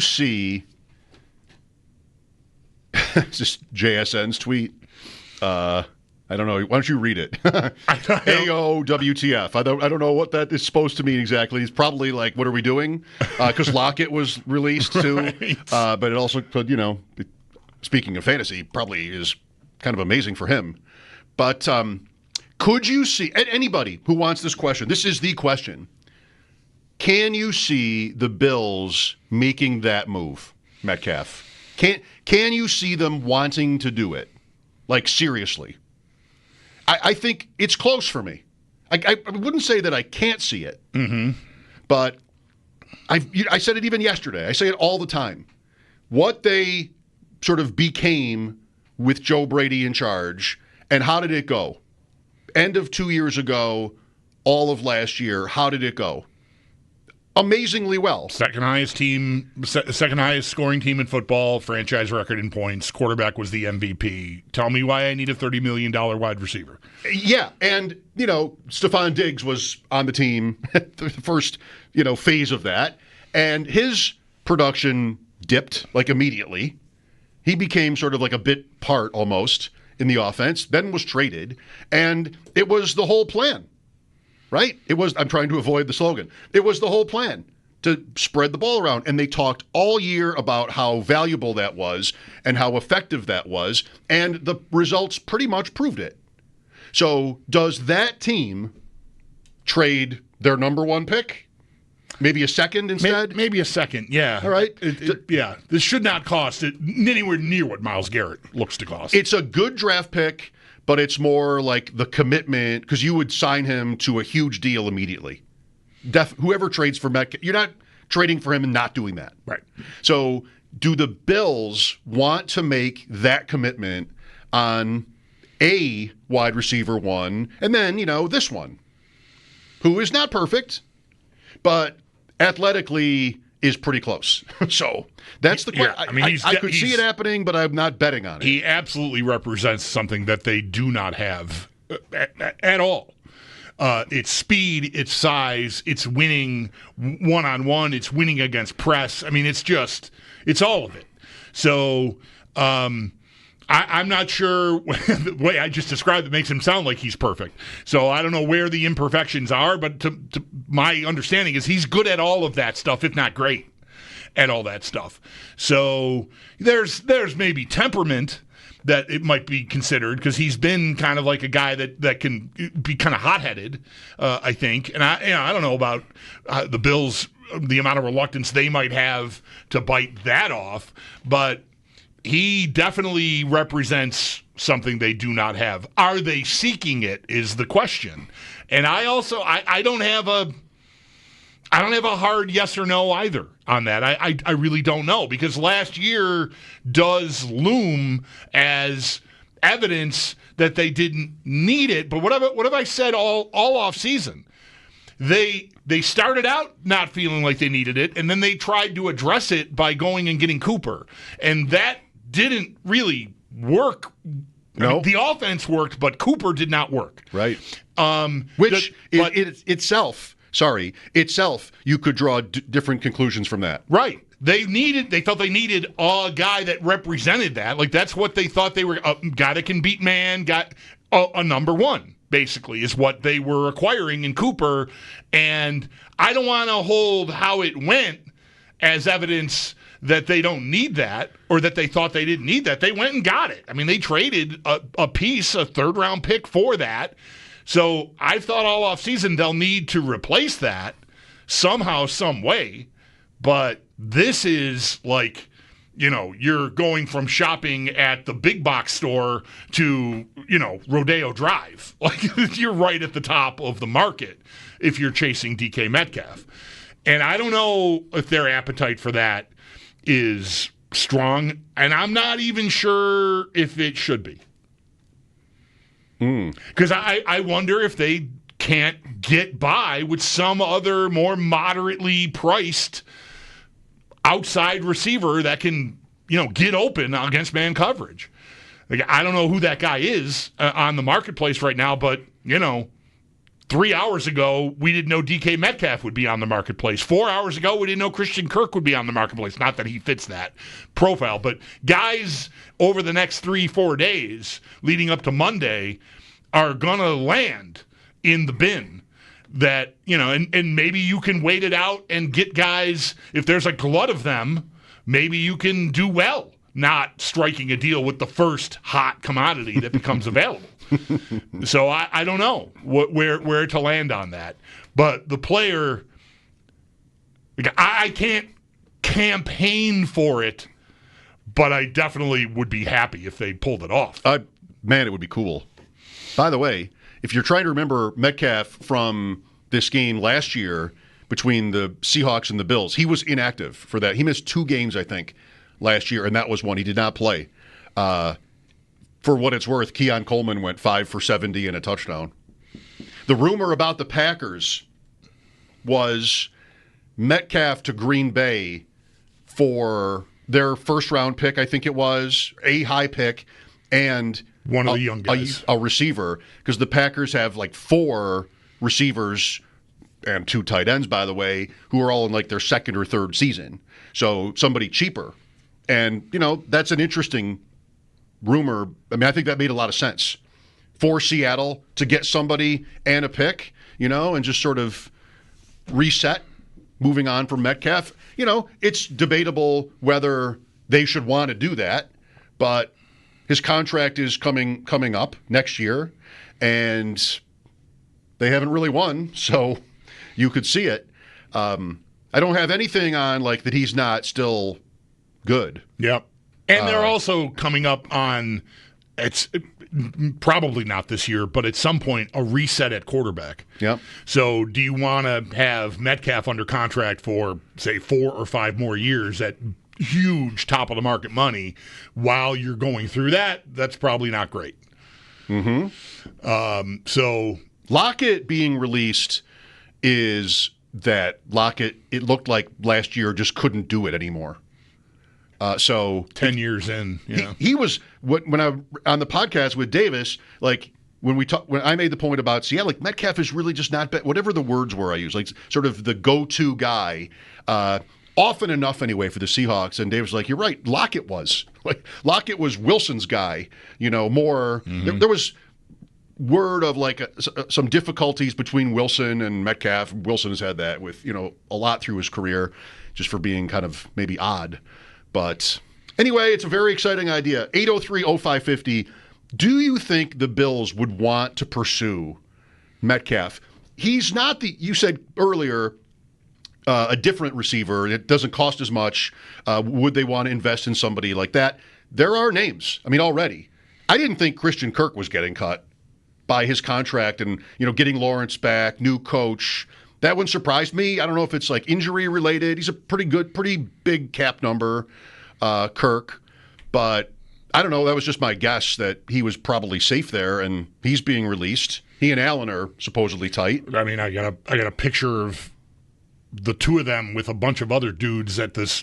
you see just JSN's tweet? I don't know. Why don't you read it? AOWTF. I don't know what that is supposed to mean exactly. It's probably like, what are we doing? Because Lockett was released too. Right. But it also could, speaking of fantasy, probably is kind of amazing for him. But could you see, anybody who wants this question, this is the question, can you see the Bills making that move, Metcalf? Can you see them wanting to do it? Like, seriously? I think it's close for me. I wouldn't say that I can't see it, but I said it even yesterday. I say it all the time. What they sort of became with Joe Brady in charge, and how did it go? End of 2 years ago, all of last year, how did it go? Amazingly well. Second highest scoring team in football, franchise record in points. Quarterback was the MVP. Tell me why I need a $30 million wide receiver. Yeah, and, Stephon Diggs was on the team the first, phase of that, and his production dipped, like, immediately. He became sort of like a bit part, almost, in the offense, then was traded, and it was the whole plan. Right? I'm trying to avoid the slogan. It was the whole plan to spread the ball around. And they talked all year about how valuable that was and how effective that was. And the results pretty much proved it. So does that team trade their number one pick? Maybe a second instead? Maybe a second, yeah. All right. Yeah. This should not cost anywhere near what Myles Garrett looks to cost. It's a good draft pick, but it's more like the commitment, because you would sign him to a huge deal immediately. Whoever trades for Metcalf, you're not trading for him and not doing that. Right. So do the Bills want to make that commitment on a wide receiver one, and then, this one, who is not perfect, but athletically is pretty close. So that's the question. Yeah, I could see it happening, but I'm not betting on it. He absolutely represents something that they do not have at all. It's speed, it's size, it's winning one-on-one, it's winning against press. I mean, it's all of it. So I'm not sure the way I just described it makes him sound like he's perfect. So I don't know where the imperfections are, but to my understanding is he's good at all of that stuff, if not great at all that stuff. So there's maybe temperament that it might be considered, because he's been kind of like a guy that can be kind of hot-headed, I think. And I don't know about the Bills, the amount of reluctance they might have to bite that off, but he definitely represents something they do not have. Are they seeking it is the question. And I also I don't have a hard yes or no either on that. I really don't know, because last year does loom as evidence that they didn't need it. But what have I said all off season? They started out not feeling like they needed it, and then they tried to address it by going and getting Cooper. And that didn't really work. No. I mean, the offense worked, but Cooper did not work. Right. Itself, you could draw different conclusions from that. Right. They felt they needed a guy that represented that. Like, that's what they thought they were. A guy that can beat man, got a number one, basically, is what they were acquiring in Cooper. And I don't want to hold how it went as evidence that they don't need that, or that they thought they didn't need that. They went and got it. I mean, they traded a third-round pick for that. So I thought all offseason they'll need to replace that somehow, some way. But this is like, you're going from shopping at the big box store to, Rodeo Drive. Like, you're right at the top of the market if you're chasing DK Metcalf. And I don't know if their appetite for that is strong, and I'm not even sure if it should be. Because I wonder if they can't get by with some other more moderately priced outside receiver that can, get open against man coverage. Like, I don't know who that guy is on the marketplace right now, but, 3 hours ago, we didn't know DK Metcalf would be on the marketplace. 4 hours ago, we didn't know Christian Kirk would be on the marketplace. Not that he fits that profile, but guys over the next 3-4 days leading up to Monday are going to land in the bin. That, and maybe you can wait it out and get guys, if there's a glut of them, maybe you can do well not striking a deal with the first hot commodity that becomes available. So I don't know where to land on that. But the player, I can't campaign for it, but I definitely would be happy if they pulled it off. Man, it would be cool. By the way, if you're trying to remember Metcalf from this game last year between the Seahawks and the Bills, he was inactive for that. He missed 2 games, I think, last year, and that was one. He did not play. For what it's worth, Keon Coleman went 5 for 70 and a touchdown. The rumor about the Packers was Metcalf to Green Bay for their first-round pick, I think it was, a high pick, and one of the young guys, a receiver, because the Packers have like 4 receivers and 2 tight ends, by the way, who are all in like their second or third season. So somebody cheaper. And, that's an interesting rumor. I mean, I think that made a lot of sense for Seattle to get somebody and a pick, and just sort of reset, moving on from Metcalf. It's debatable whether they should want to do that, but his contract is coming up next year, and they haven't really won, so you could see it. I don't have anything on like that he's not still good. Yep. And they're also coming up on, it's probably not this year, but at some point, a reset at quarterback. Yep. So do you want to have Metcalf under contract for, say, 4 or 5 more years at huge top-of-the-market money while you're going through that? That's probably not great. So Lockett being released is that Lockett, it looked like last year, just couldn't do it anymore. So 10 years in, he was when I on the podcast with Davis, like when I made the point about Seattle, like Metcalf is really just not whatever the words were I used, like sort of the go-to guy, often enough anyway for the Seahawks. And Davis was like, you're right, Lockett was Wilson's guy, more. There was word of like some difficulties between Wilson and Metcalf. Wilson has had that with a lot through his career, just for being kind of maybe odd. But anyway, it's a very exciting idea. 803-0550. Do you think the Bills would want to pursue Metcalf? He's not you said earlier, a different receiver. It doesn't cost as much. Would they want to invest in somebody like that? There are names. I mean, already. I didn't think Christian Kirk was getting cut by his contract and, getting Lawrence back, new coach. That one surprised me. I don't know if it's like injury related. He's a pretty big cap number, Kirk. But I don't know. That was just my guess that he was probably safe there, and he's being released. He and Allen are supposedly tight. I mean, I got a picture of the 2 of them with a bunch of other dudes at this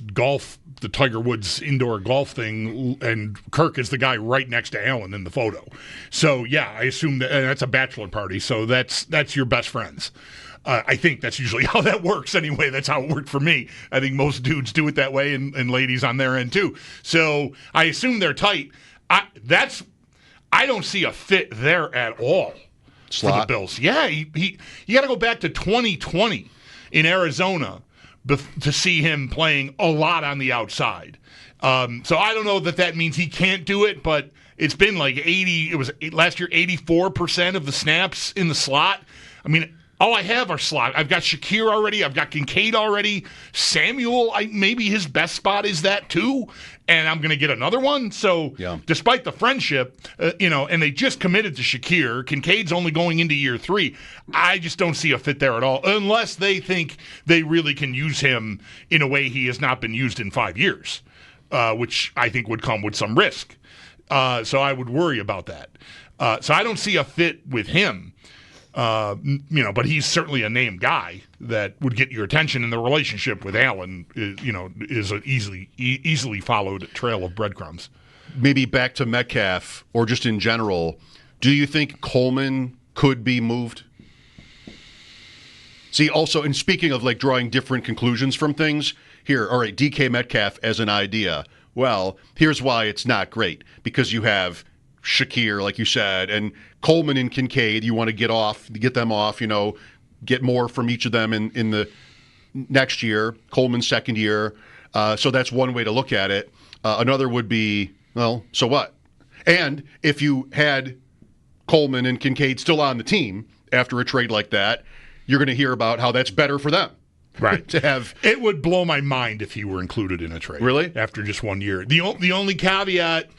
the Tiger Woods indoor golf thing, and Kirk is the guy right next to Allen in the photo. So yeah, I assume that's a bachelor party. So that's your best friends. I think that's usually how that works anyway. That's how it worked for me. I think most dudes do it that way, and ladies on their end too. So I assume they're tight. I don't see a fit there at all for the Bills. Yeah, you got to go back to 2020 in Arizona to see him playing a lot on the outside. So I don't know that means he can't do it, but it's been like 80. It was last year 84% of the snaps in the slot. I mean, all I have are slot. I've got Shakir already. I've got Kincaid already. Samuel, maybe his best spot is that too. And I'm going to get another one. So despite the friendship, and they just committed to Shakir. Kincaid's only going into year 3. I just don't see a fit there at all, unless they think they really can use him in a way he has not been used in 5 years, which I think would come with some risk. So I would worry about that. So I don't see a fit with him. But he's certainly a named guy that would get your attention, and the relationship with Allen is an easily followed trail of breadcrumbs. Maybe back to Metcalf, or just in general, do you think Coleman could be moved? See, also, and speaking of like drawing different conclusions from things, here, all right, DK Metcalf as an idea. Well, here's why it's not great. Because you have Shakir, like you said, and Coleman and Kincaid. You want to get them off, get more from each of them in the next year, Coleman's second year. So that's one way to look at it. Another would be, well, so what? And if you had Coleman and Kincaid still on the team after a trade like that, you're going to hear about how that's better for them. Right. To have it would blow my mind if he were included in a trade. Really? After just 1 year. The only caveat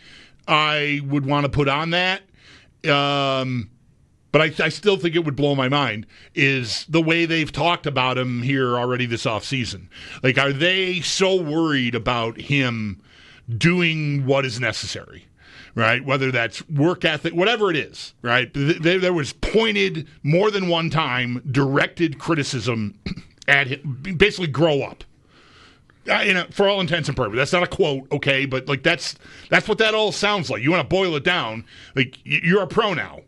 I would want to put on that, but I still think it would blow my mind, is the way they've talked about him here already this offseason. Like, are they so worried about him doing what is necessary? Right, whether that's work ethic, whatever it is, right? There was pointed, more than one time, directed criticism at him. Basically, grow up. For all intents and purposes, that's not a quote, okay? But like that's what that all sounds like. You want to boil it down, like you're a pro now,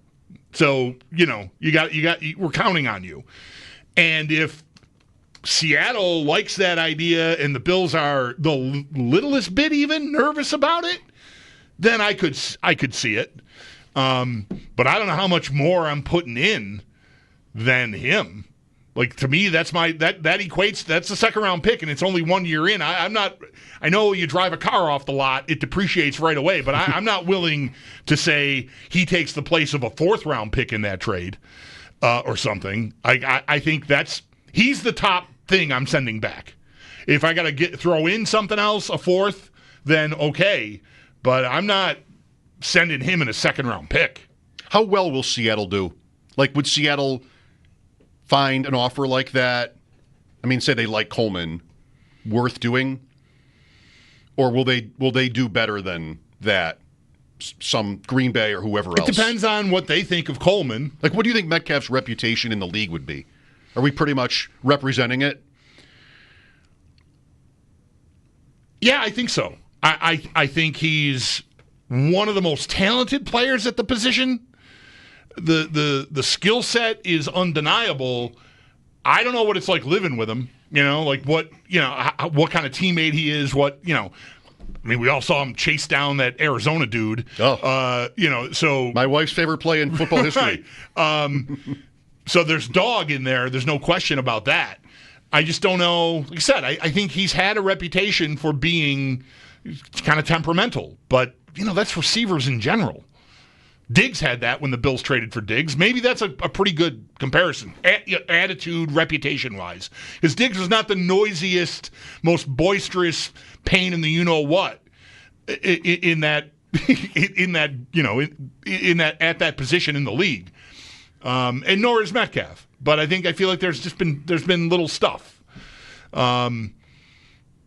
so we're counting on you. And if Seattle likes that idea, and the Bills are the littlest bit even nervous about it, then I could see it. But I don't know how much more I'm putting in than him. Like, to me, that equates. That's a second round pick, and it's only 1 year in. I'm not. I know you drive a car off the lot, it depreciates right away. But I'm not willing to say he takes the place of a fourth round pick in that trade or something. I think he's the top thing I'm sending back. If I got to throw in something else, a fourth, then okay. But I'm not sending him in a second round pick. How well will Seattle do? Like, would Seattle find an offer like that? I mean, say they like Coleman, worth doing? Or will they do better than that? Some Green Bay or whoever else? It depends on what they think of Coleman. Like, what do you think Metcalf's reputation in the league would be? Are we pretty much representing it? Yeah, I think so. I think he's one of the most talented players at the position. The skill set is undeniable. I don't know what it's like living with him. Like what kind of teammate he is. I mean, we all saw him chase down that Arizona dude. Oh, so my wife's favorite play in football history. Right. So there's dog in there. There's no question about that. I just don't know. Like I said, I think he's had a reputation for being kind of temperamental, but that's receivers in general. Diggs had that when the Bills traded for Diggs. Maybe that's a pretty good comparison, attitude, reputation-wise. Because Diggs was not the noisiest, most boisterous pain in the you-know-what in that at that position in the league, and nor is Metcalf. But I feel like there's been little stuff.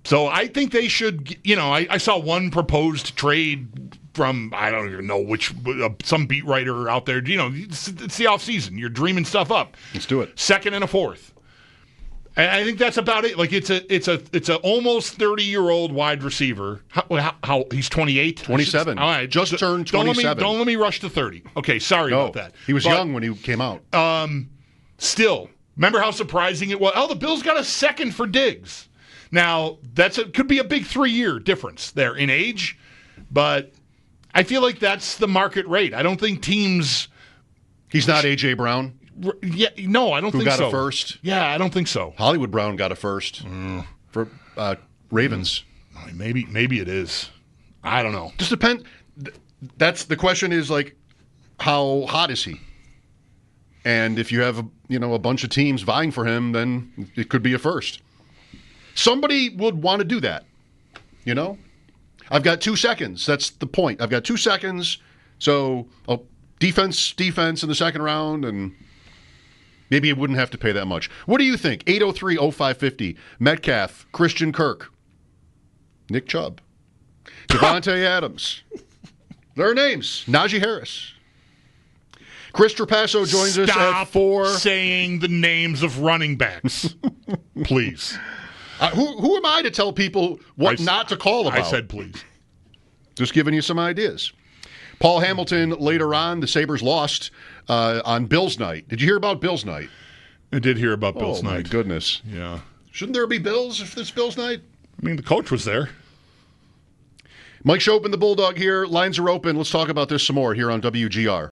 So I think they should. I saw one proposed trade from, I don't even know which, some beat writer out there. It's the offseason. You're dreaming stuff up. Let's do it. Second and a fourth. And I think that's about it. Like, it's a almost 30-year-old wide receiver. How he's 28? 27. All right. Just turned 27. Don't let me rush to 30. Okay, sorry about that. He was young when he came out. Still, remember how surprising it was? Oh, the Bills got a second for Diggs. Now, could be a big 3-year difference there in age, but I feel like that's the market rate. I don't think teams... He's not A.J. Brown? Yeah, no, I don't think so. Who got a first? Yeah, I don't think so. Hollywood Brown got a first for Ravens. Maybe it is. I don't know. Just depend. That's the question is, like, how hot is he? And if you have a bunch of teams vying for him, then it could be a first. Somebody would want to do that. I've got 2 seconds. That's the point. I've got 2 seconds. So defense in the second round, and maybe it wouldn't have to pay that much. What do you think? 803-0550. Metcalf, Christian Kirk, Nick Chubb, Devontae Adams. There are names. Najee Harris. Chris Trapasso joins us at 4. Stop saying the names of running backs, please. Who am I to tell people what not to call about? I said please. Just giving you some ideas. Paul Hamilton later on. The Sabres lost on Bills night. Did you hear about Bills night? I did hear about Bill's Oh, my night. goodness. Yeah. Shouldn't there be Bills if it's Bills night? I mean, the coach was there. Mike Schopp and the Bulldog here. Lines are open. Let's talk about this some more here on WGR.